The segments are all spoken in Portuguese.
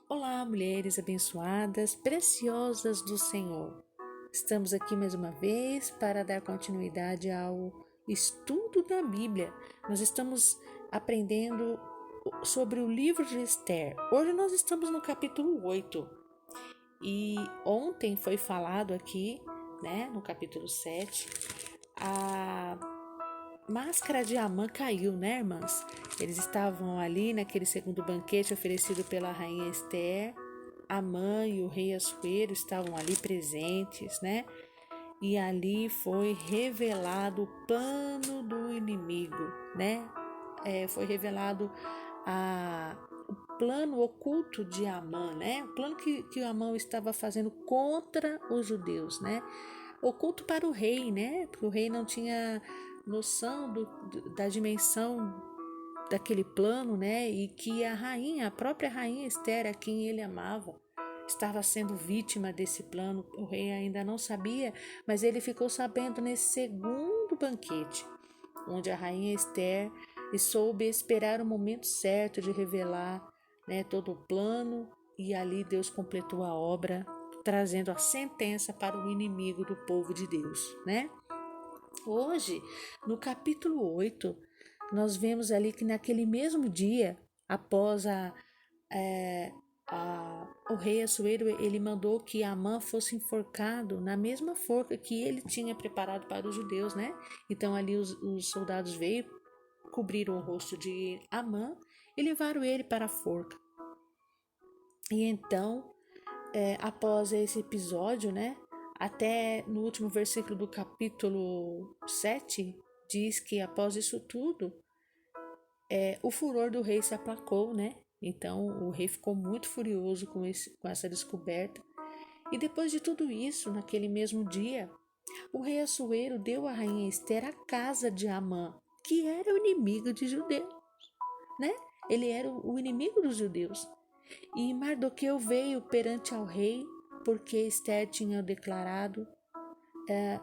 Olá, mulheres abençoadas, preciosas do Senhor. Estamos aqui mais uma vez para dar continuidade ao estudo da Bíblia. Nós estamos aprendendo sobre o livro de Esther. Hoje nós estamos no capítulo 8. E ontem foi falado aqui, no capítulo 7, a máscara de Amã caiu, irmãs? Eles estavam ali naquele segundo banquete oferecido pela rainha Esther. Amã e o rei Assuero estavam ali presentes, E ali foi revelado o plano do inimigo, foi revelado o plano oculto de Amã, O plano que Amã estava fazendo contra os judeus, Oculto para o rei, Porque o rei não tinha noção da dimensão daquele plano, E que a própria rainha Esther, a quem ele amava, estava sendo vítima desse plano. O rei ainda não sabia, mas ele ficou sabendo nesse segundo banquete, onde a rainha Esther soube esperar o momento certo de revelar, todo o plano, e ali Deus completou a obra, trazendo a sentença para o inimigo do povo de Deus, Hoje, no capítulo 8, nós vemos ali que naquele mesmo dia, após o rei Assuero, ele mandou que Amã fosse enforcado na mesma forca que ele tinha preparado para os judeus, Então ali os soldados veio, cobriram o rosto de Amã e levaram ele para a forca. E então, após esse episódio, até no último versículo do capítulo 7, diz que após isso tudo, o furor do rei se aplacou, Então o rei ficou muito furioso com essa descoberta. E depois de tudo isso, naquele mesmo dia, o rei Assuero deu à rainha Esther a casa de Amã, que era o inimigo de judeus, Ele era o inimigo dos judeus. E Mardoqueu veio perante ao rei, porque Esther tinha declarado,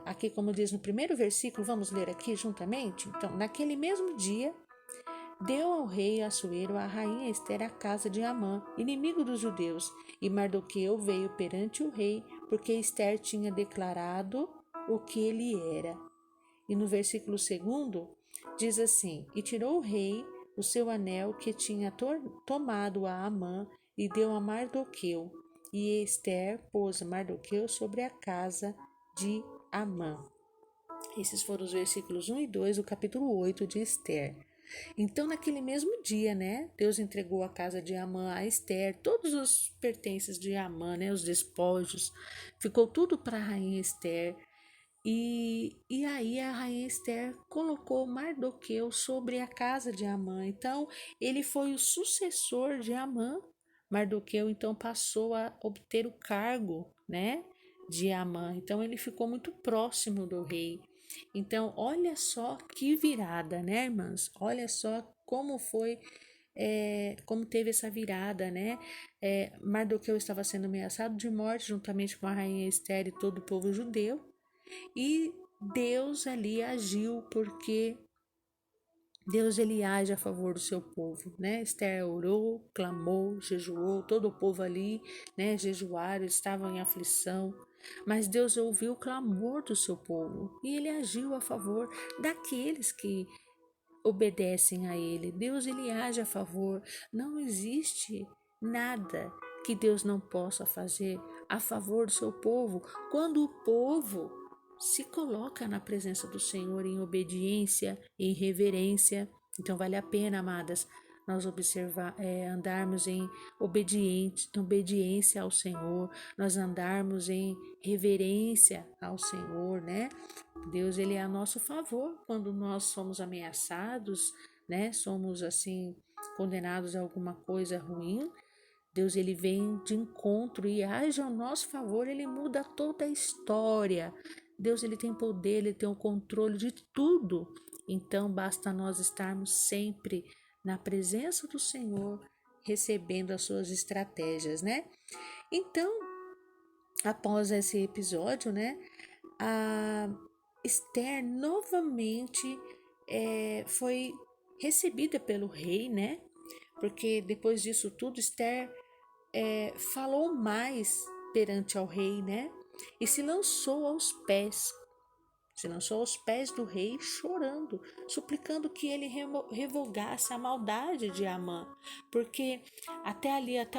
aqui como diz no primeiro versículo, vamos ler aqui juntamente? Então, naquele mesmo dia, deu ao rei Assuero a rainha Esther a casa de Amã, inimigo dos judeus, e Mardoqueu veio perante o rei, porque Esther tinha declarado o que ele era. E no versículo 2 diz assim: E tirou o rei o seu anel que tinha tomado a Amã e deu a Mardoqueu, e Esther pôs Mardoqueu sobre a casa de Amã. Esses foram os versículos 1 e 2 do capítulo 8 de Esther. Então, naquele mesmo dia, Deus entregou a casa de Amã a Esther, todos os pertences de Amã, os despojos, ficou tudo para a rainha Esther. E aí a rainha Esther colocou Mardoqueu sobre a casa de Amã. Então, ele foi o sucessor de Amã. Mardoqueu, então, passou a obter o cargo, de Amã. Então, ele ficou muito próximo do rei. Então, olha só que virada, irmãs? Olha só como foi, como teve essa virada, Mardoqueu estava sendo ameaçado de morte juntamente com a rainha Esther e todo o povo judeu. E Deus ali agiu, porque Deus ele age a favor do seu povo, Esther orou, clamou, jejuou, todo o povo ali, jejuaram, estavam em aflição, mas Deus ouviu o clamor do seu povo e ele agiu a favor daqueles que obedecem a ele. Deus ele age a favor. Não existe nada que Deus não possa fazer a favor do seu povo quando o povo se coloca na presença do Senhor em obediência, em reverência. Então vale a pena, amadas, nós andarmos em obediência ao Senhor, nós andarmos em reverência ao Senhor, Deus ele é a nosso favor quando nós somos ameaçados, somos assim condenados a alguma coisa ruim. Deus ele vem de encontro e age ao nosso favor, ele muda toda a história. Deus ele tem poder, ele tem o controle de tudo. Então basta nós estarmos sempre na presença do Senhor, recebendo as suas estratégias, Então, após esse episódio, a Esther novamente foi recebida pelo rei, Porque depois disso tudo, Esther falou mais perante ao rei, né? E se lançou aos pés do rei, chorando, suplicando que ele revogasse a maldade de Amã, porque até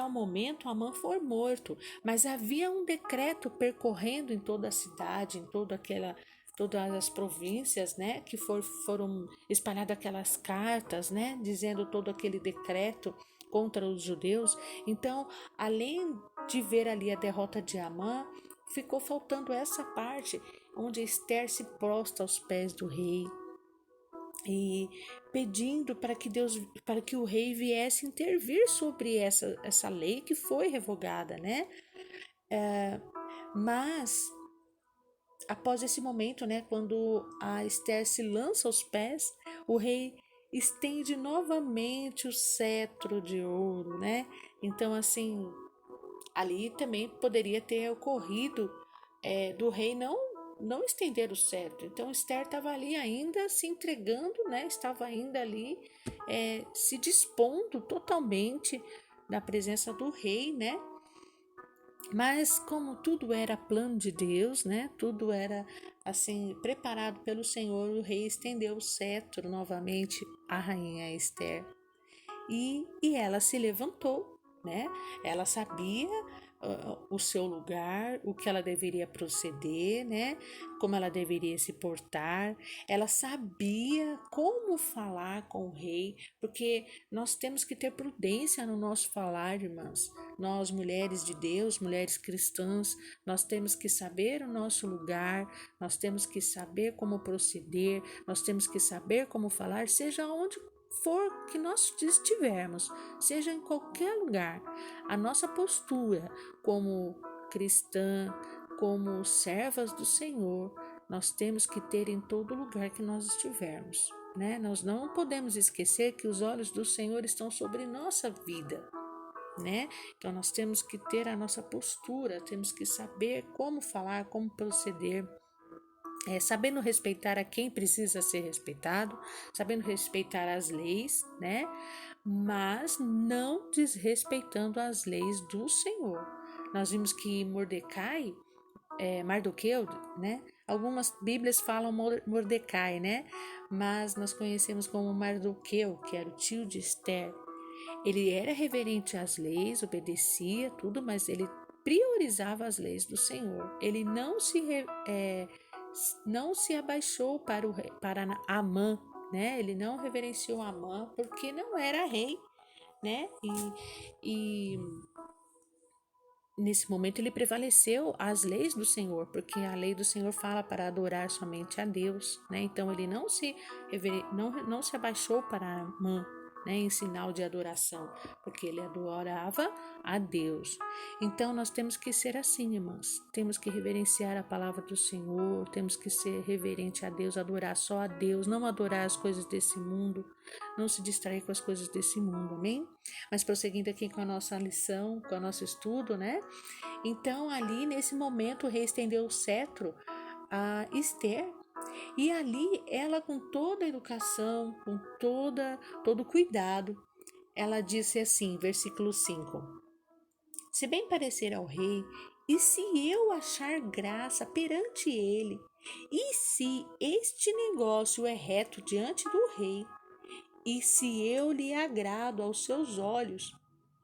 o momento, Amã foi morto, mas havia um decreto percorrendo em toda a cidade, em todas as províncias, né, que foram espalhadas aquelas cartas, né, dizendo todo aquele decreto contra os judeus. Então, além de ver ali a derrota de Amã, ficou faltando essa parte onde Esther se prostra aos pés do rei e pedindo para que o rei viesse intervir sobre essa lei que foi revogada, né? Mas após esse momento, né, quando a Esther se lança aos pés, o rei estende novamente o cetro de ouro, né? Então, assim, ali também poderia ter ocorrido do rei não estender o cetro. Então Esther estava ali ainda se entregando, né? Estava ainda ali se dispondo totalmente na presença do rei, né? Mas como tudo era plano de Deus, né? Tudo era assim preparado pelo Senhor, o rei estendeu o cetro novamente à rainha Esther. E ela se levantou, né? Ela sabia o seu lugar, o que ela deveria proceder, né? Como ela deveria se portar. Ela sabia como falar com o rei, porque nós temos que ter prudência no nosso falar, irmãs. Nós, mulheres de Deus, mulheres cristãs, nós temos que saber o nosso lugar, nós temos que saber como proceder, nós temos que saber como falar, seja onde for que nós estivermos, seja em qualquer lugar, a nossa postura como cristã, como servas do Senhor, nós temos que ter em todo lugar que nós estivermos, né? Nós não podemos esquecer que os olhos do Senhor estão sobre nossa vida, né? Então nós temos que ter a nossa postura, temos que saber como falar, como proceder, sabendo respeitar a quem precisa ser respeitado, sabendo respeitar as leis, né? Mas não desrespeitando as leis do Senhor. Nós vimos que Mardoqueu, né? Algumas Bíblias falam Mordecai, né? Mas nós conhecemos como Mardoqueu, que era o tio de Esther. Ele era reverente às leis, obedecia tudo, mas ele priorizava as leis do Senhor. Ele não se abaixou para Amã, né? Ele não reverenciou Amã porque não era rei, né? E nesse momento ele prevaleceu às leis do Senhor, porque a lei do Senhor fala para adorar somente a Deus, né? Então ele não se abaixou para Amã, né, em sinal de adoração, porque ele adorava a Deus. Então nós temos que ser assim, irmãs. Temos que reverenciar a palavra do Senhor, temos que ser reverente a Deus, adorar só a Deus, não adorar as coisas desse mundo, não se distrair com as coisas desse mundo, amém? Mas prosseguindo aqui com a nossa lição, com o nosso estudo, né? Então ali nesse momento o rei estendeu o cetro a Esther. E ali ela, com toda a educação, com todo o cuidado, ela disse assim, versículo 5: Se bem parecer ao rei, e se eu achar graça perante ele, e se este negócio é reto diante do rei, e se eu lhe agrado aos seus olhos,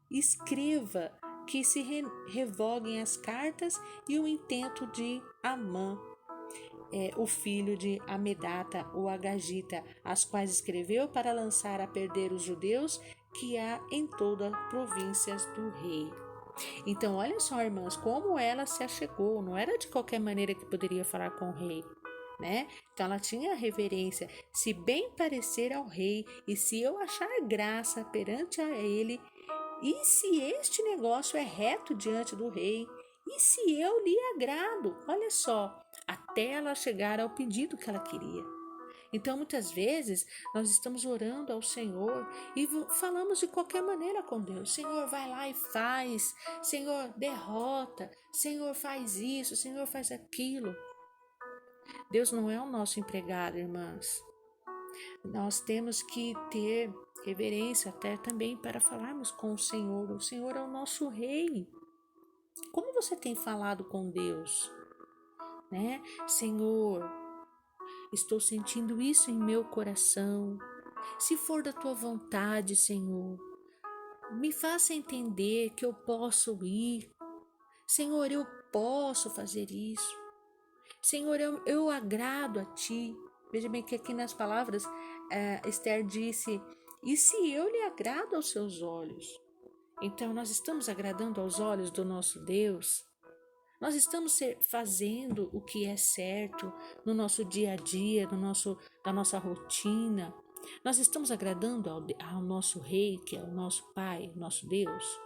escreva que se revoguem as cartas e o intento de Amã, o filho de Amedata, o Agagita, as quais escreveu para lançar a perder os judeus que há em todas as províncias do rei. Então, olha só, irmãs, como ela se achegou, não era de qualquer maneira que poderia falar com o rei, né? Então, ela tinha reverência, se bem parecer ao rei, e se eu achar graça perante a ele, e se este negócio é reto diante do rei, e se eu lhe agrado, olha só, até ela chegar ao pedido que ela queria. Então, muitas vezes, nós estamos orando ao Senhor e falamos de qualquer maneira com Deus. Senhor, vai lá e faz. Senhor, derrota. Senhor, faz isso. Senhor, faz aquilo. Deus não é o nosso empregado, irmãs. Nós temos que ter reverência até também para falarmos com o Senhor. O Senhor é o nosso Rei. Como você tem falado com Deus, né? Senhor, estou sentindo isso em meu coração. Se for da tua vontade, Senhor, me faça entender que eu posso ir. Senhor, eu posso fazer isso. Senhor, eu agrado a ti. Veja bem que aqui nas palavras, Esther disse: e se eu lhe agrado aos seus olhos? Então, nós estamos agradando aos olhos do nosso Deus? Nós estamos fazendo o que é certo no nosso dia a dia, na nossa rotina? Nós estamos agradando ao nosso Rei, que é o nosso Pai, nosso Deus?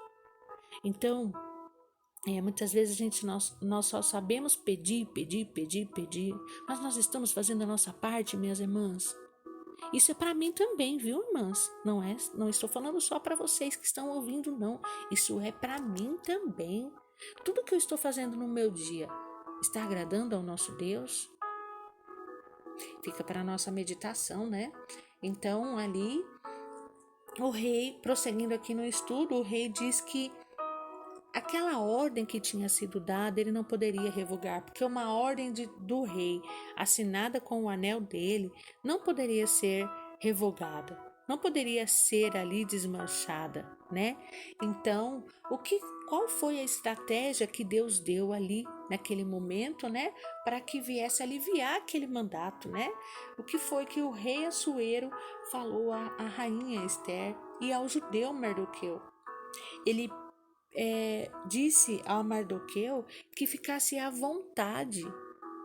Então, muitas vezes nós só sabemos pedir, mas nós estamos fazendo a nossa parte, minhas irmãs. Isso é para mim também, viu, irmãs? Não estou falando só para vocês que estão ouvindo, não. Isso é para mim também. Tudo que eu estou fazendo no meu dia está agradando ao nosso Deus? Fica para a nossa meditação, né? Então, ali, o rei, prosseguindo aqui no estudo, o rei diz que aquela ordem que tinha sido dada, ele não poderia revogar, porque uma ordem do rei, assinada com o anel dele, não poderia ser revogada, não poderia ser ali desmanchada, né? Então, qual foi a estratégia que Deus deu ali naquele momento, né, para que viesse aliviar aquele mandato, né? O que foi que o rei Assuero falou à rainha Esther e ao judeu Mardoqueu? Ele disse a Mardoqueu que ficasse à vontade,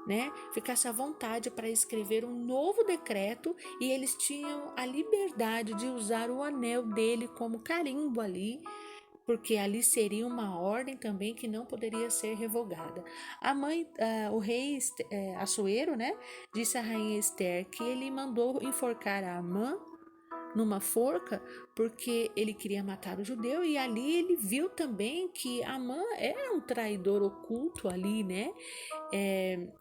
né? Ficasse à vontade para escrever um novo decreto, e eles tinham a liberdade de usar o anel dele como carimbo ali, porque ali seria uma ordem também que não poderia ser revogada. O rei Assuero, né, disse à rainha Esther que ele mandou enforcar a Amã numa forca, porque ele queria matar o judeu, e ali ele viu também que Amã era um traidor oculto ali, né?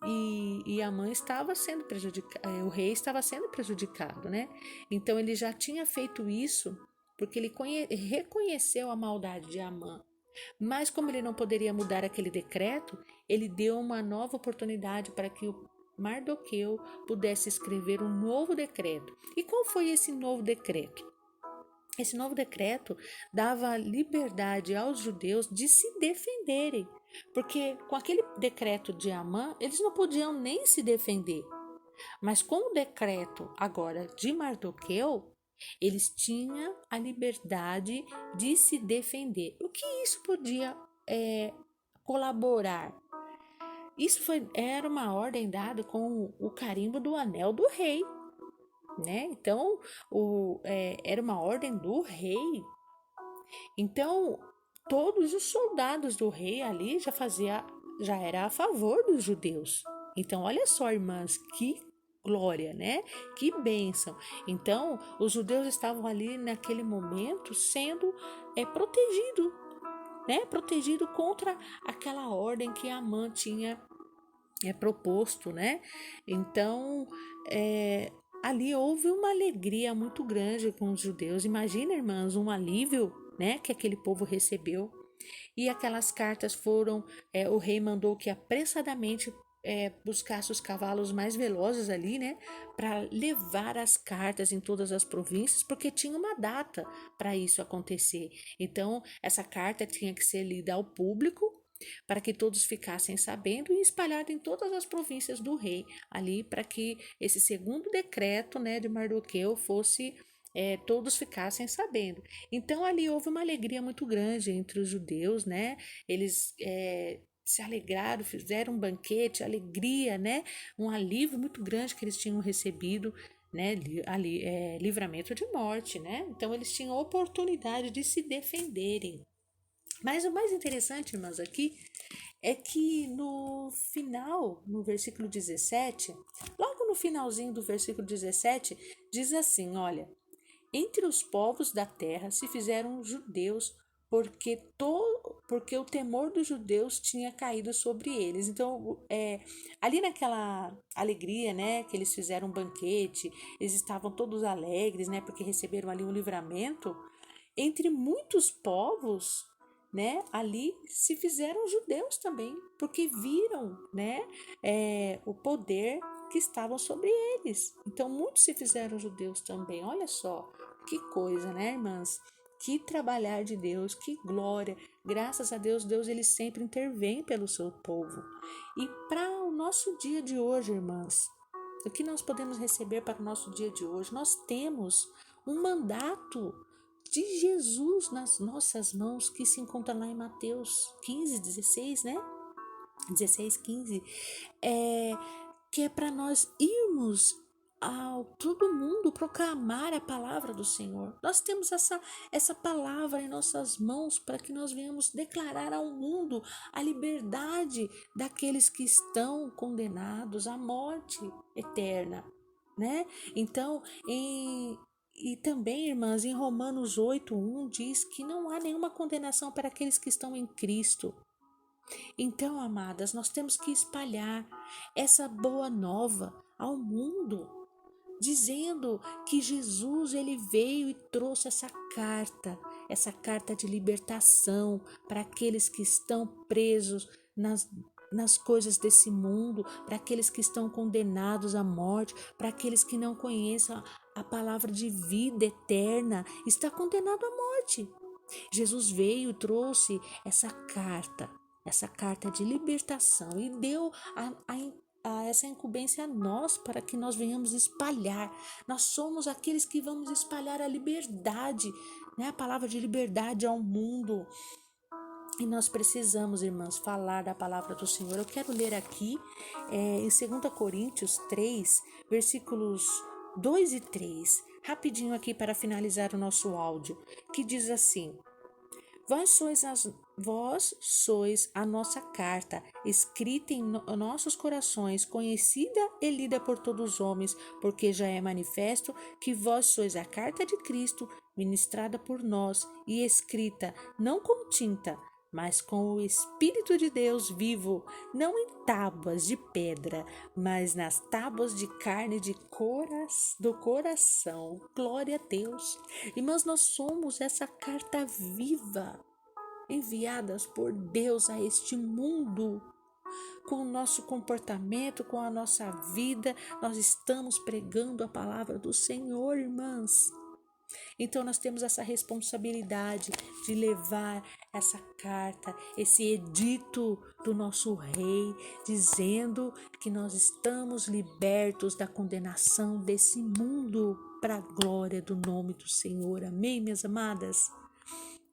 E Amã estava sendo prejudicado, o rei estava sendo prejudicado, né? Então ele já tinha feito isso porque ele reconheceu a maldade de Amã. Mas como ele não poderia mudar aquele decreto, ele deu uma nova oportunidade para que o Mardoqueu pudesse escrever um novo decreto. E qual foi esse novo decreto? Esse novo decreto dava liberdade aos judeus de se defenderem, porque com aquele decreto de Amã, eles não podiam nem se defender. Mas com o decreto agora de Mardoqueu, eles tinham a liberdade de se defender. O que isso podia colaborar? Era uma ordem dada com o carimbo do anel do rei, né? Então, era uma ordem do rei. Então, todos os soldados do rei ali já era a favor dos judeus. Então, olha só, irmãs, que glória, né? Que bênção. Então, os judeus estavam ali naquele momento sendo protegidos, né? Protegido contra aquela ordem que Amã tinha proposto, né? Então, ali houve uma alegria muito grande com os judeus. Imagina, irmãs, um alívio, né, que aquele povo recebeu. E aquelas cartas foram, o rei mandou que apressadamente buscasse os cavalos mais velozes ali, né, para levar as cartas em todas as províncias, porque tinha uma data para isso acontecer. Então, essa carta tinha que ser lida ao público, para que todos ficassem sabendo, e espalhado em todas as províncias do rei, ali para que esse segundo decreto, né, de Mardoqueu fosse, todos ficassem sabendo. Então ali houve uma alegria muito grande entre os judeus, né? Eles se alegraram, fizeram um banquete, alegria, né? Um alívio muito grande que eles tinham recebido, né? Livramento de morte, né? Então eles tinham oportunidade de se defenderem. Mas o mais interessante, irmãos, aqui é que no final, no versículo 17, logo no finalzinho do versículo 17, diz assim: olha, entre os povos da terra se fizeram judeus porque o temor dos judeus tinha caído sobre eles. Então, ali naquela alegria, né, que eles fizeram um banquete, eles estavam todos alegres, né, porque receberam ali um livramento. Entre muitos povos, né, ali se fizeram judeus também, porque viram, né, o poder que estava sobre eles. Então, muitos se fizeram judeus também. Olha só, que coisa, né, irmãs? Que trabalhar de Deus, que glória. Graças a Deus, Deus ele sempre intervém pelo seu povo. E para o nosso dia de hoje, irmãs, o que nós podemos receber para o nosso dia de hoje? Nós temos um mandato de Jesus nas nossas mãos, que se encontra lá em Mateus 15, 16, né? 16, 15, que é para nós irmos ao todo mundo proclamar a palavra do Senhor. Nós temos essa palavra em nossas mãos para que nós venhamos declarar ao mundo a liberdade daqueles que estão condenados à morte eterna, né? Então, e também, irmãs, em Romanos 8:1 diz que não há nenhuma condenação para aqueles que estão em Cristo. Então, amadas, nós temos que espalhar essa boa nova ao mundo, dizendo que Jesus ele veio e trouxe essa carta de libertação para aqueles que estão presos nas coisas desse mundo, para aqueles que estão condenados à morte, para aqueles que não conhecem a palavra de vida eterna, está condenado à morte. Jesus veio e trouxe essa carta de libertação e deu essa incumbência a nós para que nós venhamos espalhar. Nós somos aqueles que vamos espalhar a liberdade, né? A palavra de liberdade ao mundo. E nós precisamos, irmãs, falar da palavra do Senhor. Eu quero ler aqui em 2 Coríntios 3, versículos 2 e 3, rapidinho aqui para finalizar o nosso áudio, que diz assim: Vós sois a nossa carta, escrita em nossos corações, conhecida e lida por todos os homens, porque já é manifesto que vós sois a carta de Cristo, ministrada por nós e escrita, não com tinta, mas com o Espírito de Deus vivo, não em tábuas de pedra, mas nas tábuas de carne do coração. Glória a Deus. Irmãs, nós somos essa carta viva, enviadas por Deus a este mundo. Com o nosso comportamento, com a nossa vida, nós estamos pregando a palavra do Senhor, irmãs. Então nós temos essa responsabilidade de levar essa carta, esse edito do nosso rei, dizendo que nós estamos libertos da condenação desse mundo para a glória do nome do Senhor. Amém, minhas amadas?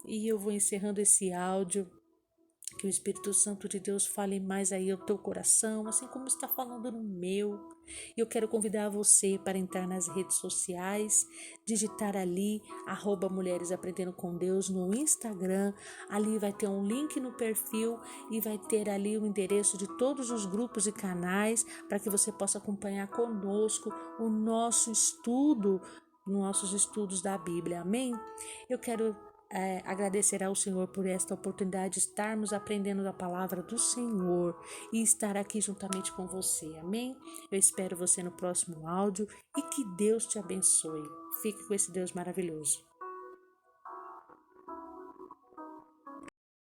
E eu vou encerrando esse áudio. Que o Espírito Santo de Deus fale mais aí ao teu coração, assim como está falando no meu. Eu quero convidar você para entrar nas redes sociais, digitar ali, @Mulheres Aprendendo com Deus no Instagram. Ali vai ter um link no perfil e vai ter ali o endereço de todos os grupos e canais para que você possa acompanhar conosco o nosso estudo, nossos estudos da Bíblia. Amém? Eu quero agradecer ao Senhor por esta oportunidade de estarmos aprendendo a palavra do Senhor e estar aqui juntamente com você, amém? Eu espero você no próximo áudio e que Deus te abençoe. Fique com esse Deus maravilhoso.